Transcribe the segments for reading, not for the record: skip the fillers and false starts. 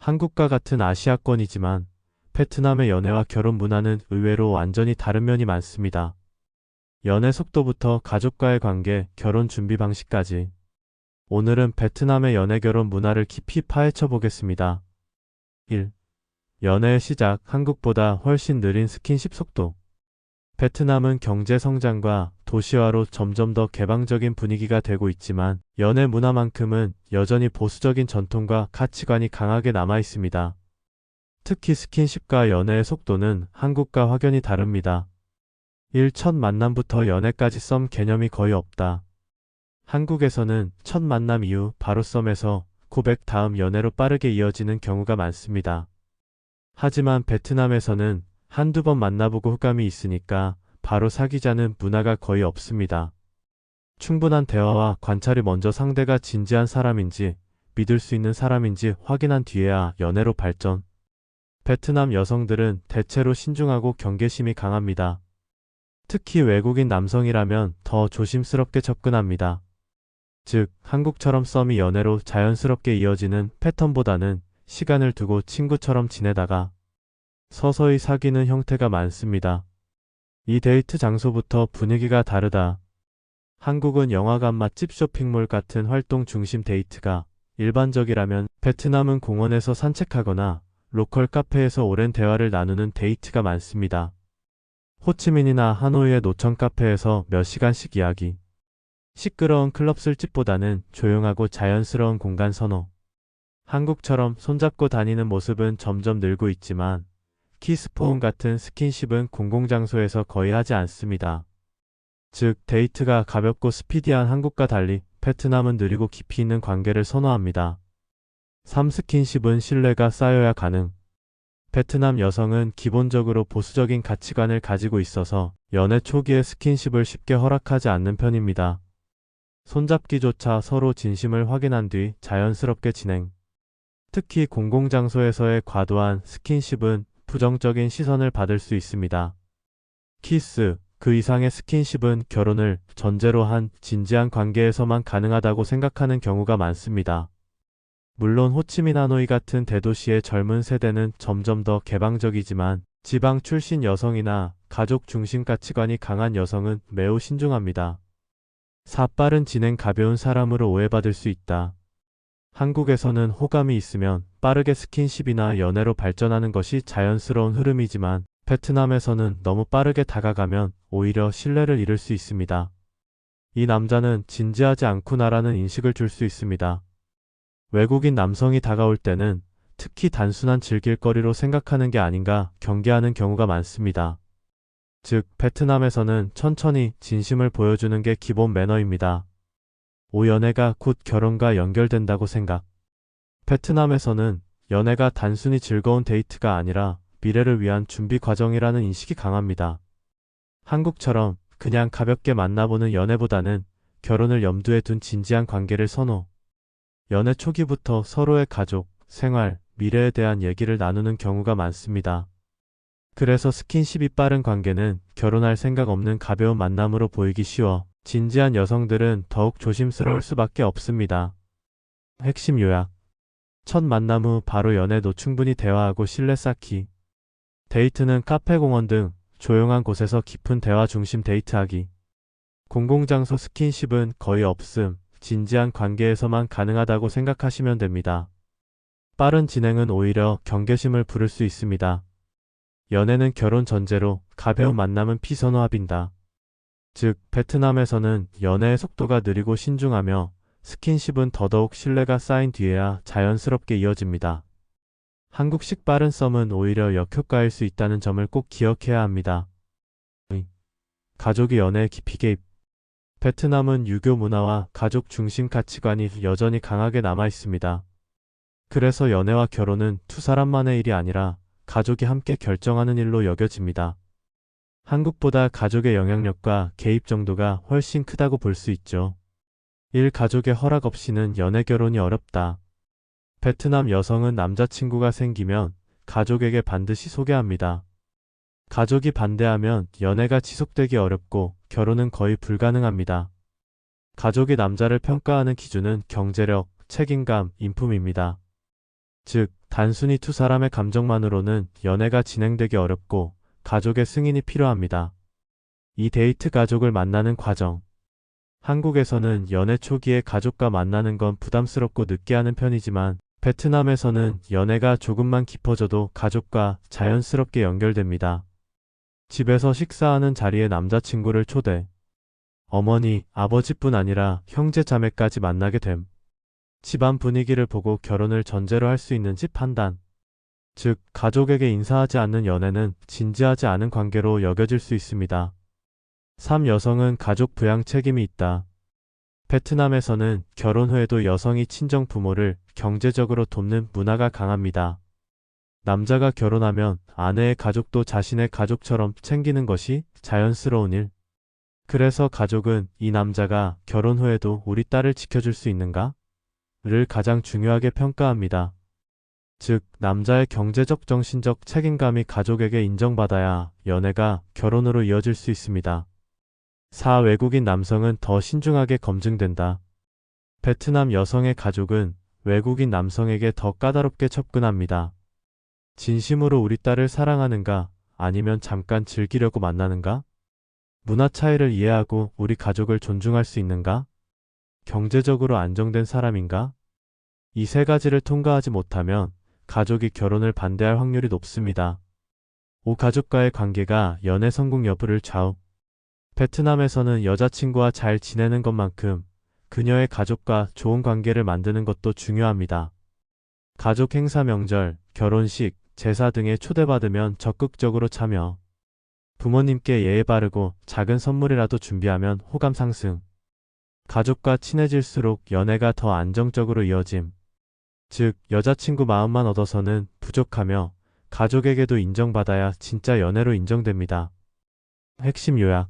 한국과 같은 아시아권이지만 베트남의 연애와 결혼 문화는 의외로 완전히 다른 면이 많습니다. 연애 속도부터 가족과의 관계, 결혼 준비 방식까지. 오늘은 베트남의 연애 결혼 문화를 깊이 파헤쳐 보겠습니다. 1. 연애의 시작, 한국보다 훨씬 느린 스킨십 속도. 베트남은 경제 성장과 도시화로 점점 더 개방적인 분위기가 되고 있지만 연애 문화만큼은 여전히 보수적인 전통과 가치관이 강하게 남아 있습니다. 특히 스킨십과 연애의 속도는 한국과 확연히 다릅니다. 1. 첫 만남부터 연애까지 썸 개념이 거의 없다. 한국에서는 첫 만남 이후 바로 썸에서 고백 다음 연애로 빠르게 이어지는 경우가 많습니다. 하지만 베트남에서는 한두 번 만나보고 호감이 있으니까 바로 사귀자는 문화가 거의 없습니다. 충분한 대화와 관찰이 먼저 상대가 진지한 사람인지 믿을 수 있는 사람인지 확인한 뒤에야 연애로 발전. 베트남 여성들은 대체로 신중하고 경계심이 강합니다. 특히 외국인 남성이라면 더 조심스럽게 접근합니다. 즉, 한국처럼 썸이 연애로 자연스럽게 이어지는 패턴보다는 시간을 두고 친구처럼 지내다가 서서히 사귀는 형태가 많습니다. 이 데이트 장소부터 분위기가 다르다. 한국은 영화관, 맛집, 쇼핑몰 같은 활동 중심 데이트가 일반적이라면 베트남은 공원에서 산책하거나 로컬 카페에서 오랜 대화를 나누는 데이트가 많습니다. 호치민이나 하노이의 노천 카페에서 몇 시간씩 이야기. 시끄러운 클럽 술집보다는 조용하고 자연스러운 공간 선호. 한국처럼 손잡고 다니는 모습은 점점 늘고 있지만 키스폰 같은 스킨십은 공공장소에서 거의 하지 않습니다. 즉, 데이트가 가볍고 스피디한 한국과 달리 베트남은 느리고 깊이 있는 관계를 선호합니다. 3. 스킨십은 신뢰가 쌓여야 가능. 베트남 여성은 기본적으로 보수적인 가치관을 가지고 있어서 연애 초기에 스킨십을 쉽게 허락하지 않는 편입니다. 손잡기조차 서로 진심을 확인한 뒤 자연스럽게 진행. 특히 공공장소에서의 과도한 스킨십은 부정적인 시선을 받을 수 있습니다. 키스, 그 이상의 스킨십은 결혼을 전제로 한 진지한 관계에서만 가능하다고 생각하는 경우가 많습니다. 물론 호치민 하노이 같은 대도시의 젊은 세대는 점점 더 개방적이지만 지방 출신 여성이나 가족 중심 가치관이 강한 여성은 매우 신중합니다. 4. 빠른 진행, 가벼운 사람으로 오해받을 수 있다. 한국에서는 호감이 있으면 빠르게 스킨십이나 연애로 발전하는 것이 자연스러운 흐름이지만 베트남에서는 너무 빠르게 다가가면 오히려 신뢰를 잃을 수 있습니다. 이 남자는 진지하지 않구나라는 인식을 줄 수 있습니다. 외국인 남성이 다가올 때는 특히 단순한 즐길거리로 생각하는 게 아닌가 경계하는 경우가 많습니다. 즉, 베트남에서는 천천히 진심을 보여주는 게 기본 매너입니다. 5. 연애가 곧 결혼과 연결된다고 생각. 베트남에서는 연애가 단순히 즐거운 데이트가 아니라 미래를 위한 준비 과정이라는 인식이 강합니다. 한국처럼 그냥 가볍게 만나보는 연애보다는 결혼을 염두에 둔 진지한 관계를 선호. 연애 초기부터 서로의 가족, 생활, 미래에 대한 얘기를 나누는 경우가 많습니다. 그래서 스킨십이 빠른 관계는 결혼할 생각 없는 가벼운 만남으로 보이기 쉬워 진지한 여성들은 더욱 조심스러울 수밖에 없습니다. 핵심 요약. 첫 만남 후 바로 연애도 충분히 대화하고 신뢰 쌓기. 데이트는 카페, 공원 등 조용한 곳에서 깊은 대화 중심 데이트하기. 공공장소 스킨십은 거의 없음, 진지한 관계에서만 가능하다고 생각하시면 됩니다. 빠른 진행은 오히려 경계심을 부를 수 있습니다. 연애는 결혼 전제로, 가벼운 만남은 피선호합인다. 즉, 베트남에서는 연애의 속도가 느리고 신중하며 스킨십은 더더욱 신뢰가 쌓인 뒤에야 자연스럽게 이어집니다. 한국식 빠른 썸은 오히려 역효과일 수 있다는 점을 꼭 기억해야 합니다. 가족이 연애에 깊이 개입. 베트남은 유교 문화와 가족 중심 가치관이 여전히 강하게 남아 있습니다. 그래서 연애와 결혼은 두 사람만의 일이 아니라 가족이 함께 결정하는 일로 여겨집니다. 한국보다 가족의 영향력과 개입 정도가 훨씬 크다고 볼 수 있죠. 1. 가족의 허락 없이는 연애 결혼이 어렵다. 베트남 여성은 남자친구가 생기면 가족에게 반드시 소개합니다. 가족이 반대하면 연애가 지속되기 어렵고 결혼은 거의 불가능합니다. 가족이 남자를 평가하는 기준은 경제력, 책임감, 인품입니다. 즉, 단순히 두 사람의 감정만으로는 연애가 진행되기 어렵고 가족의 승인이 필요합니다. 이 데이트 가족을 만나는 과정. 한국에서는 연애 초기에 가족과 만나는 건 부담스럽고 느끼하는 편이지만 베트남에서는 연애가 조금만 깊어져도 가족과 자연스럽게 연결됩니다. 집에서 식사하는 자리에 남자친구를 초대. 어머니, 아버지뿐 아니라 형제 자매까지 만나게 됨. 집안 분위기를 보고 결혼을 전제로 할 수 있는지 판단. 즉, 가족에게 인사하지 않는 연애는 진지하지 않은 관계로 여겨질 수 있습니다. 3. 여성은 가족 부양 책임이 있다. 베트남에서는 결혼 후에도 여성이 친정 부모를 경제적으로 돕는 문화가 강합니다. 남자가 결혼하면 아내의 가족도 자신의 가족처럼 챙기는 것이 자연스러운 일. 그래서 가족은 이 남자가 결혼 후에도 우리 딸을 지켜줄 수 있는가? 를 가장 중요하게 평가합니다. 즉, 남자의 경제적 정신적 책임감이 가족에게 인정받아야 연애가 결혼으로 이어질 수 있습니다. 4. 외국인 남성은 더 신중하게 검증된다. 베트남 여성의 가족은 외국인 남성에게 더 까다롭게 접근합니다. 진심으로 우리 딸을 사랑하는가? 아니면 잠깐 즐기려고 만나는가? 문화 차이를 이해하고 우리 가족을 존중할 수 있는가? 경제적으로 안정된 사람인가? 이 세 가지를 통과하지 못하면 가족이 결혼을 반대할 확률이 높습니다. 5. 가족과의 관계가 연애 성공 여부를 좌우. 베트남에서는 여자친구와 잘 지내는 것만큼 그녀의 가족과 좋은 관계를 만드는 것도 중요합니다. 가족 행사 명절, 결혼식, 제사 등에 초대받으면 적극적으로 참여. 부모님께 예의 바르고 작은 선물이라도 준비하면 호감 상승. 가족과 친해질수록 연애가 더 안정적으로 이어짐. 즉, 여자친구 마음만 얻어서는 부족하며 가족에게도 인정받아야 진짜 연애로 인정됩니다. 핵심 요약.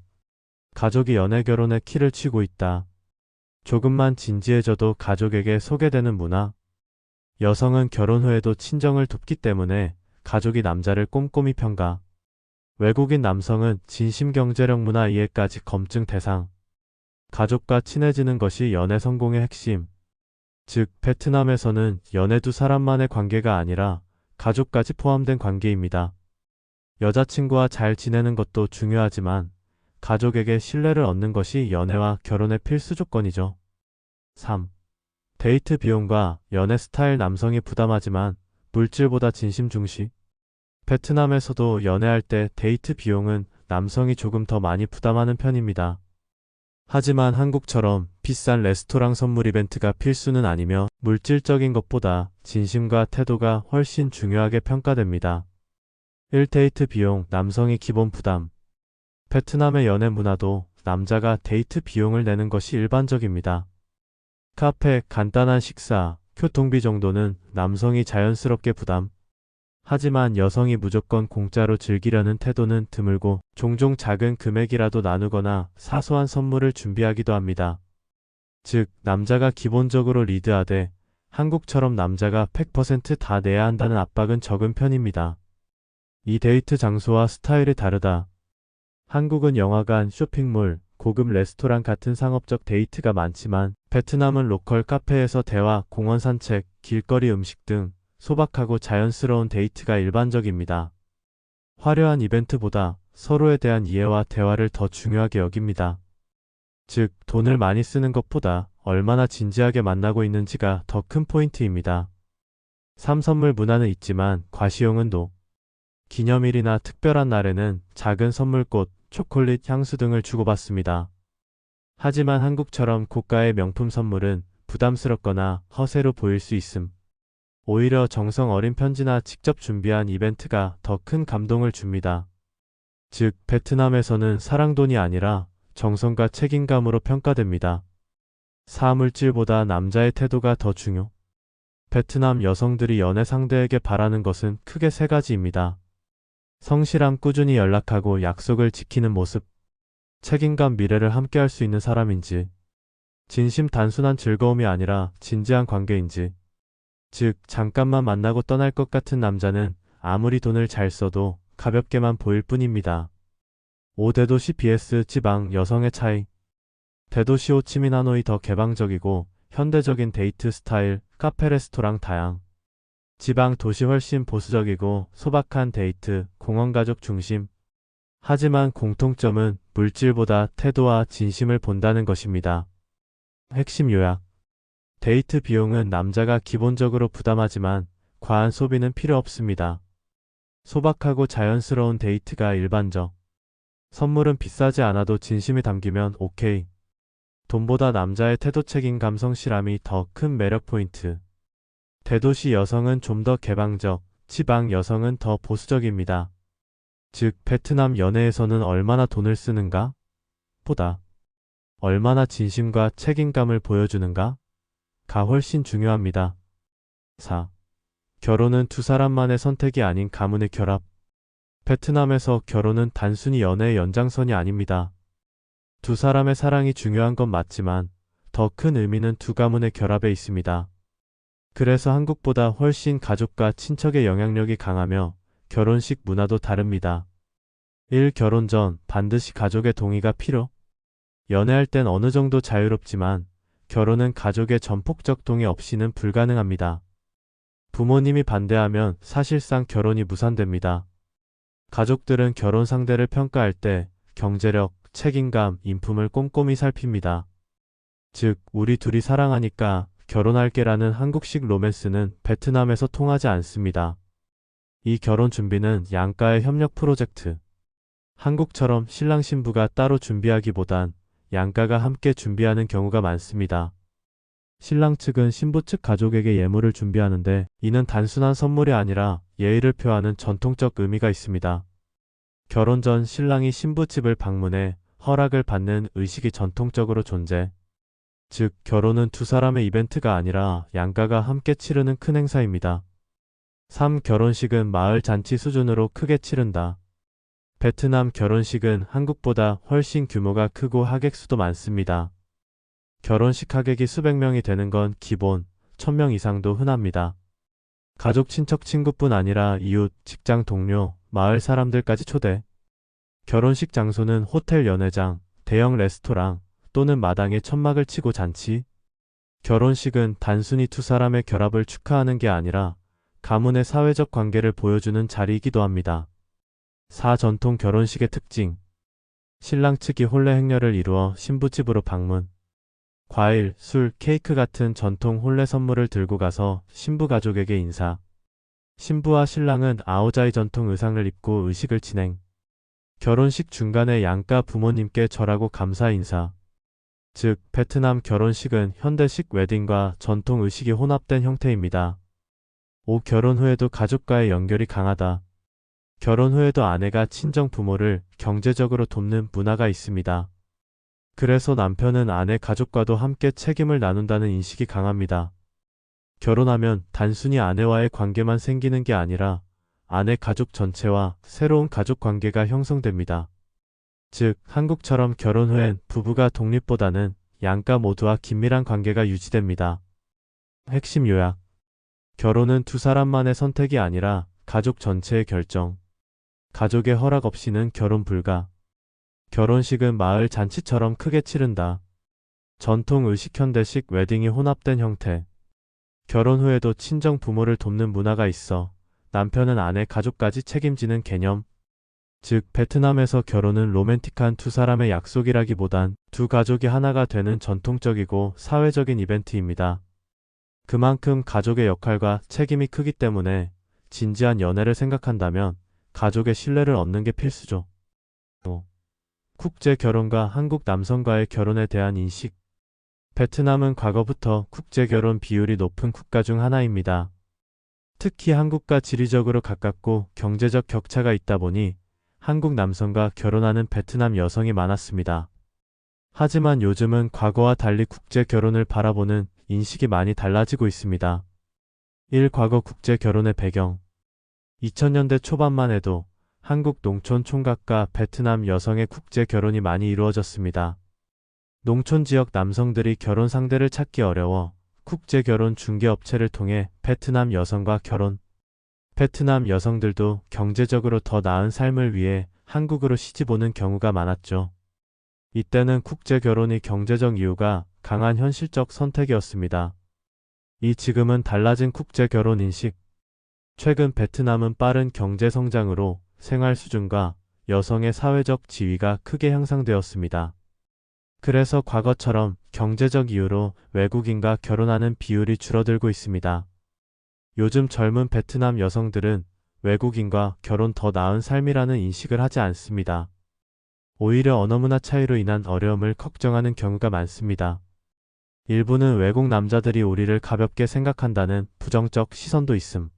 가족이 연애 결혼의 키를 쥐고 있다. 조금만 진지해져도 가족에게 소개되는 문화. 여성은 결혼 후에도 친정을 돕기 때문에 가족이 남자를 꼼꼼히 평가. 외국인 남성은 진심 경제력 문화 이해까지 검증 대상. 가족과 친해지는 것이 연애 성공의 핵심. 즉, 베트남에서는 연애 두 사람만의 관계가 아니라 가족까지 포함된 관계입니다. 여자친구와 잘 지내는 것도 중요하지만 가족에게 신뢰를 얻는 것이 연애와 결혼의 필수 조건이죠. 3. 데이트 비용과 연애 스타일. 남성이 부담하지만 물질보다 진심 중시. 베트남에서도 연애할 때 데이트 비용은 남성이 조금 더 많이 부담하는 편입니다. 하지만 한국처럼 비싼 레스토랑 선물 이벤트가 필수는 아니며 물질적인 것보다 진심과 태도가 훨씬 중요하게 평가됩니다. 1. 데이트 비용. 남성이 기본 부담. 베트남의 연애 문화도 남자가 데이트 비용을 내는 것이 일반적입니다. 카페, 간단한 식사, 교통비 정도는 남성이 자연스럽게 부담. 하지만 여성이 무조건 공짜로 즐기려는 태도는 드물고 종종 작은 금액이라도 나누거나 사소한 선물을 준비하기도 합니다. 즉, 남자가 기본적으로 리드하되 한국처럼 남자가 100% 다 내야 한다는 압박은 적은 편입니다. 이 데이트 장소와 스타일이 다르다. 한국은 영화관, 쇼핑몰, 고급 레스토랑 같은 상업적 데이트가 많지만 베트남은 로컬 카페에서 대화, 공원 산책, 길거리 음식 등 소박하고 자연스러운 데이트가 일반적입니다. 화려한 이벤트보다 서로에 대한 이해와 대화를 더 중요하게 여깁니다. 즉, 돈을 많이 쓰는 것보다 얼마나 진지하게 만나고 있는지가 더 큰 포인트입니다. 3. 선물 문화는 있지만 과시용은 노. 기념일이나 특별한 날에는 작은 선물꽃, 초콜릿, 향수 등을 주고받습니다. 하지만 한국처럼 고가의 명품 선물은 부담스럽거나 허세로 보일 수 있음. 오히려 정성 어린 편지나 직접 준비한 이벤트가 더 큰 감동을 줍니다. 즉, 베트남에서는 사랑돈이 아니라 정성과 책임감으로 평가됩니다. 4. 물질보다 남자의 태도가 더 중요. 베트남 여성들이 연애 상대에게 바라는 것은 크게 세 가지입니다. 성실함, 꾸준히 연락하고 약속을 지키는 모습, 책임감, 미래를 함께할 수 있는 사람인지, 진심, 단순한 즐거움이 아니라 진지한 관계인지. 즉, 잠깐만 만나고 떠날 것 같은 남자는 아무리 돈을 잘 써도 가볍게만 보일 뿐입니다. 5. 대도시 vs 지방. 여성의 차이. 대도시 호치민 하노이 더 개방적이고 현대적인 데이트 스타일, 카페, 레스토랑 다양. 지방 도시 훨씬 보수적이고 소박한 데이트, 공원 가족 중심. 하지만 공통점은 물질보다 태도와 진심을 본다는 것입니다. 핵심 요약. 데이트 비용은 남자가 기본적으로 부담하지만 과한 소비는 필요 없습니다. 소박하고 자연스러운 데이트가 일반적. 선물은 비싸지 않아도 진심이 담기면 오케이. 돈보다 남자의 태도 책임감 성실함이 더 큰 매력 포인트. 대도시 여성은 좀 더 개방적, 지방 여성은 더 보수적입니다. 즉, 베트남 연애에서는 얼마나 돈을 쓰는가? 보다 얼마나 진심과 책임감을 보여주는가? 가 훨씬 중요합니다. 4. 결혼은 두 사람만의 선택이 아닌 가문의 결합. 베트남에서 결혼은 단순히 연애의 연장선이 아닙니다. 두 사람의 사랑이 중요한 건 맞지만 더 큰 의미는 두 가문의 결합에 있습니다. 그래서 한국보다 훨씬 가족과 친척의 영향력이 강하며 결혼식 문화도 다릅니다. 1. 결혼 전 반드시 가족의 동의가 필요. 연애할 땐 어느 정도 자유롭지만 결혼은 가족의 전폭적 동의 없이는 불가능합니다. 부모님이 반대하면 사실상 결혼이 무산됩니다. 가족들은 결혼 상대를 평가할 때 경제력, 책임감, 인품을 꼼꼼히 살핍니다. 즉, 우리 둘이 사랑하니까 결혼할게라는 한국식 로맨스는 베트남에서 통하지 않습니다. 이 결혼 준비는 양가의 협력 프로젝트. 한국처럼 신랑 신부가 따로 준비하기보단 양가가 함께 준비하는 경우가 많습니다. 신랑 측은 신부 측 가족에게 예물을 준비하는데 이는 단순한 선물이 아니라 예의를 표하는 전통적 의미가 있습니다. 결혼 전 신랑이 신부 집을 방문해 허락을 받는 의식이 전통적으로 존재. 즉, 결혼은 두 사람의 이벤트가 아니라 양가가 함께 치르는 큰 행사입니다. 3. 결혼식은 마을 잔치 수준으로 크게 치른다. 베트남 결혼식은 한국보다 훨씬 규모가 크고 하객 수도 많습니다. 결혼식 하객이 수백 명이 되는 건 기본, 1000명 이상도 흔합니다. 가족, 친척, 친구뿐 아니라 이웃, 직장 동료, 마을 사람들까지 초대. 결혼식 장소는 호텔 연회장, 대형 레스토랑 또는 마당에 천막을 치고 잔치. 결혼식은 단순히 두 사람의 결합을 축하하는 게 아니라 가문의 사회적 관계를 보여주는 자리이기도 합니다. 4. 전통 결혼식의 특징. 신랑 측이 혼례 행렬을 이루어 신부집으로 방문. 과일, 술, 케이크 같은 전통 혼례 선물을 들고 가서 신부 가족에게 인사. 신부와 신랑은 아오자이 전통 의상을 입고 의식을 진행. 결혼식 중간에 양가 부모님께 절하고 감사 인사. 즉, 베트남 결혼식은 현대식 웨딩과 전통 의식이 혼합된 형태입니다. 5. 결혼 후에도 가족과의 연결이 강하다. 결혼 후에도 아내가 친정 부모를 경제적으로 돕는 문화가 있습니다. 그래서 남편은 아내 가족과도 함께 책임을 나눈다는 인식이 강합니다. 결혼하면 단순히 아내와의 관계만 생기는 게 아니라 아내 가족 전체와 새로운 가족 관계가 형성됩니다. 즉, 한국처럼 결혼 후엔 부부가 독립보다는 양가 모두와 긴밀한 관계가 유지됩니다. 핵심 요약. 결혼은 두 사람만의 선택이 아니라 가족 전체의 결정. 가족의 허락 없이는 결혼 불가. 결혼식은 마을 잔치처럼 크게 치른다. 전통 의식 현대식 웨딩이 혼합된 형태. 결혼 후에도 친정 부모를 돕는 문화가 있어 남편은 아내 가족까지 책임지는 개념. 즉, 베트남에서 결혼은 로맨틱한 두 사람의 약속이라기보단 두 가족이 하나가 되는 전통적이고 사회적인 이벤트입니다. 그만큼 가족의 역할과 책임이 크기 때문에 진지한 연애를 생각한다면 가족의 신뢰를 얻는 게 필수죠. 5. 국제 결혼과 한국 남성과의 결혼에 대한 인식. 베트남은 과거부터 국제 결혼 비율이 높은 국가 중 하나입니다. 특히 한국과 지리적으로 가깝고 경제적 격차가 있다 보니 한국 남성과 결혼하는 베트남 여성이 많았습니다. 하지만 요즘은 과거와 달리 국제 결혼을 바라보는 인식이 많이 달라지고 있습니다. 1. 과거 국제 결혼의 배경. 2000년대 초반만 해도 한국 농촌 총각과 베트남 여성의 국제 결혼이 많이 이루어졌습니다. 농촌 지역 남성들이 결혼 상대를 찾기 어려워 국제 결혼 중개업체를 통해 베트남 여성과 결혼. 베트남 여성들도 경제적으로 더 나은 삶을 위해 한국으로 시집 오는 경우가 많았죠. 이때는 국제 결혼이 경제적 이유가 강한 현실적 선택이었습니다. 지금은 달라진 국제 결혼 인식. 최근 베트남은 빠른 경제 성장으로 생활 수준과 여성의 사회적 지위가 크게 향상되었습니다. 그래서 과거처럼 경제적 이유로 외국인과 결혼하는 비율이 줄어들고 있습니다. 요즘 젊은 베트남 여성들은 외국인과 결혼 더 나은 삶이라는 인식을 하지 않습니다. 오히려 언어 문화 차이로 인한 어려움을 걱정하는 경우가 많습니다. 일부는 외국 남자들이 우리를 가볍게 생각한다는 부정적 시선도 있음.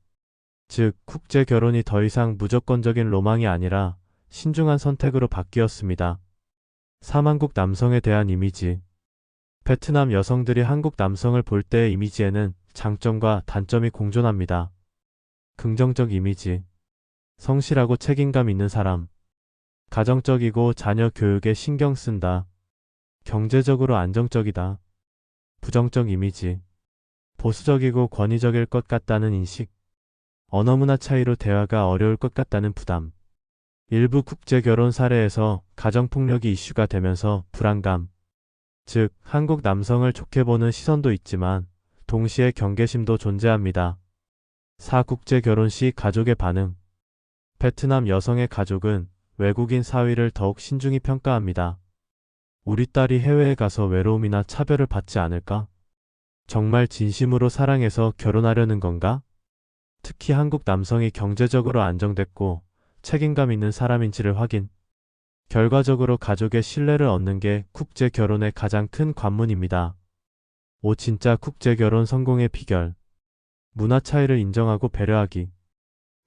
즉, 국제 결혼이 더 이상 무조건적인 로망이 아니라 신중한 선택으로 바뀌었습니다. 3한국 남성에 대한 이미지. 베트남 여성들이 한국 남성을 볼 때의 이미지에는 장점과 단점이 공존합니다. 긍정적 이미지. 성실하고 책임감 있는 사람. 가정적이고 자녀 교육에 신경 쓴다. 경제적으로 안정적이다. 부정적 이미지. 보수적이고 권위적일 것 같다는 인식. 언어 문화 차이로 대화가 어려울 것 같다는 부담. 일부 국제 결혼 사례에서 가정폭력이 이슈가 되면서 불안감. 즉, 한국 남성을 좋게 보는 시선도 있지만 동시에 경계심도 존재합니다. 4. 국제 결혼 시 가족의 반응. 베트남 여성의 가족은 외국인 사위를 더욱 신중히 평가합니다. 우리 딸이 해외에 가서 외로움이나 차별을 받지 않을까? 정말 진심으로 사랑해서 결혼하려는 건가? 특히 한국 남성이 경제적으로 안정됐고 책임감 있는 사람인지를 확인. 결과적으로 가족의 신뢰를 얻는 게 국제 결혼의 가장 큰 관문입니다. 5. 진짜 국제 결혼 성공의 비결. 문화 차이를 인정하고 배려하기.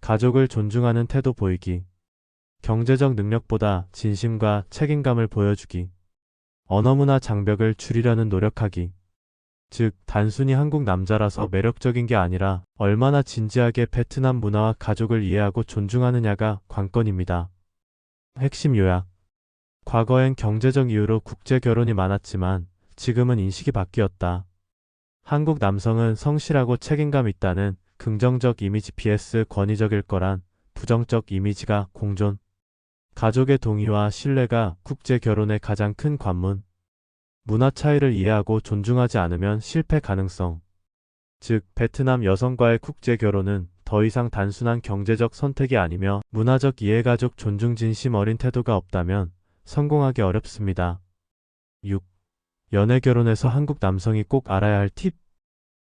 가족을 존중하는 태도 보이기. 경제적 능력보다 진심과 책임감을 보여주기. 언어 문화 장벽을 줄이려는 노력하기. 즉, 단순히 한국 남자라서 매력적인 게 아니라 얼마나 진지하게 베트남 문화와 가족을 이해하고 존중하느냐가 관건입니다. 핵심 요약. 과거엔 경제적 이유로 국제 결혼이 많았지만 지금은 인식이 바뀌었다. 한국 남성은 성실하고 책임감 있다는 긍정적 이미지 vs 권위적일 거란 부정적 이미지가 공존. 가족의 동의와 신뢰가 국제 결혼의 가장 큰 관문. 문화 차이를 이해하고 존중하지 않으면 실패 가능성. 즉, 베트남 여성과의 국제 결혼은 더 이상 단순한 경제적 선택이 아니며 문화적 이해가족 존중 진심 어린 태도가 없다면 성공하기 어렵습니다. 6. 연애 결혼에서 한국 남성이 꼭 알아야 할 팁.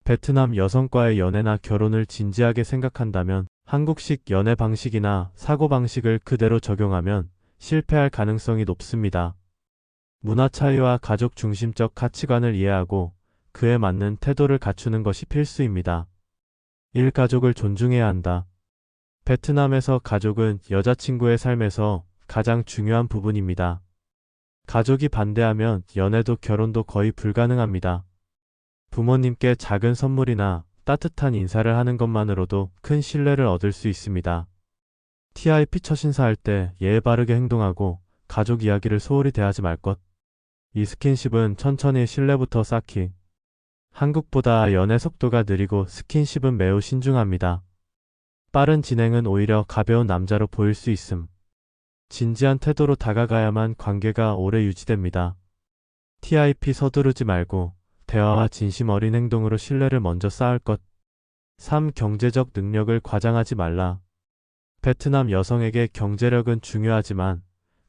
베트남 여성과의 연애나 결혼을 진지하게 생각한다면 한국식 연애 방식이나 사고방식을 그대로 적용하면 실패할 가능성이 높습니다. 문화 차이와 가족 중심적 가치관을 이해하고 그에 맞는 태도를 갖추는 것이 필수입니다. 1. 가족을 존중해야 한다. 베트남에서 가족은 여자친구의 삶에서 가장 중요한 부분입니다. 가족이 반대하면 연애도 결혼도 거의 불가능합니다. 부모님께 작은 선물이나 따뜻한 인사를 하는 것만으로도 큰 신뢰를 얻을 수 있습니다. TIP 첫 인사할 때 예의 바르게 행동하고 가족 이야기를 소홀히 대하지 말 것. 이 스킨십은 천천히 신뢰부터 쌓기. 한국보다 연애 속도가 느리고 스킨십은 매우 신중합니다. 빠른 진행은 오히려 가벼운 남자로 보일 수 있음. 진지한 태도로 다가가야만 관계가 오래 유지됩니다. TIP 서두르지 말고 대화와 진심 어린 행동으로 신뢰를 먼저 쌓을 것. 3. 경제적 능력을 과장하지 말라. 베트남 여성에게 경제력은 중요하지만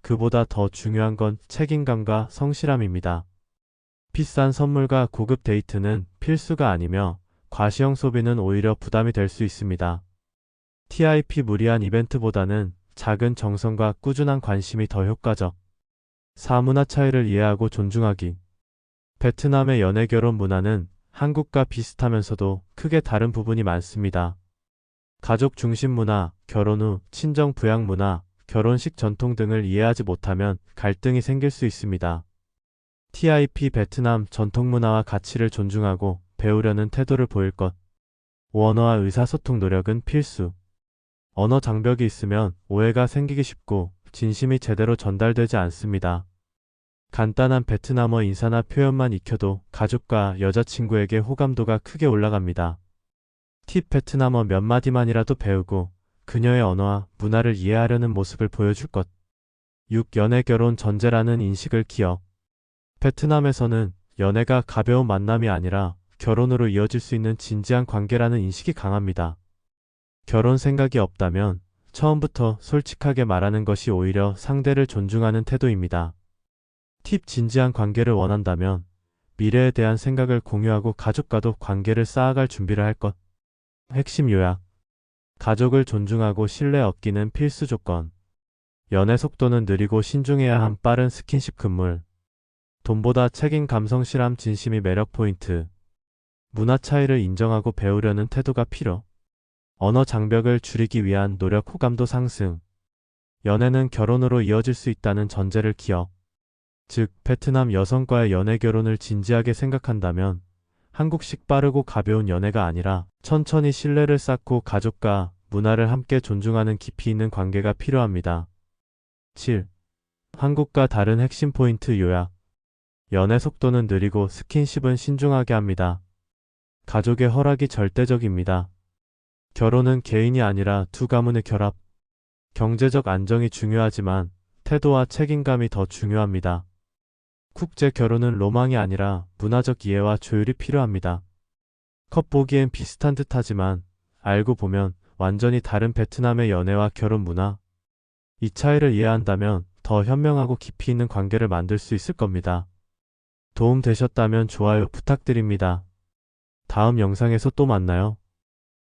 그보다 더 중요한 건 책임감과 성실함입니다. 비싼 선물과 고급 데이트는 필수가 아니며 과시형 소비는 오히려 부담이 될 수 있습니다. TIP 무리한 이벤트보다는 작은 정성과 꾸준한 관심이 더 효과적. 4. 문화 차이를 이해하고 존중하기. 베트남의 연애 결혼 문화는 한국과 비슷하면서도 크게 다른 부분이 많습니다. 가족 중심 문화, 결혼 후 친정 부양 문화, 결혼식 전통 등을 이해하지 못하면 갈등이 생길 수 있습니다. TIP 베트남 전통 문화와 가치를 존중하고 배우려는 태도를 보일 것. 언어와 의사소통 노력은 필수. 언어 장벽이 있으면 오해가 생기기 쉽고 진심이 제대로 전달되지 않습니다. 간단한 베트남어 인사나 표현만 익혀도 가족과 여자친구에게 호감도가 크게 올라갑니다. 팁 베트남어 몇 마디만이라도 배우고 그녀의 언어와 문화를 이해하려는 모습을 보여줄 것. 6. 연애 결혼 전제라는 인식을 기억. 베트남에서는 연애가 가벼운 만남이 아니라 결혼으로 이어질 수 있는 진지한 관계라는 인식이 강합니다. 결혼 생각이 없다면 처음부터 솔직하게 말하는 것이 오히려 상대를 존중하는 태도입니다. 팁 진지한 관계를 원한다면 미래에 대한 생각을 공유하고 가족과도 관계를 쌓아갈 준비를 할 것. 핵심 요약. 가족을 존중하고 신뢰 얻기는 필수 조건. 연애 속도는 느리고 신중해야 함 빠른 스킨십 금물. 돈보다 책임 감성 실함 진심이 매력 포인트. 문화 차이를 인정하고 배우려는 태도가 필요. 언어 장벽을 줄이기 위한 노력 호감도 상승. 연애는 결혼으로 이어질 수 있다는 전제를 기억. 즉, 베트남 여성과의 연애 결혼을 진지하게 생각한다면 한국식 빠르고 가벼운 연애가 아니라 천천히 신뢰를 쌓고 가족과 문화를 함께 존중하는 깊이 있는 관계가 필요합니다. 7. 한국과 다른 핵심 포인트 요약. 연애 속도는 느리고 스킨십은 신중하게 합니다. 가족의 허락이 절대적입니다. 결혼은 개인이 아니라 두 가문의 결합. 경제적 안정이 중요하지만 태도와 책임감이 더 중요합니다. 국제 결혼은 로망이 아니라 문화적 이해와 조율이 필요합니다. 겉보기엔 비슷한 듯하지만 알고 보면 완전히 다른 베트남의 연애와 결혼 문화. 이 차이를 이해한다면 더 현명하고 깊이 있는 관계를 만들 수 있을 겁니다. 도움 되셨다면 좋아요 부탁드립니다. 다음 영상에서 또 만나요.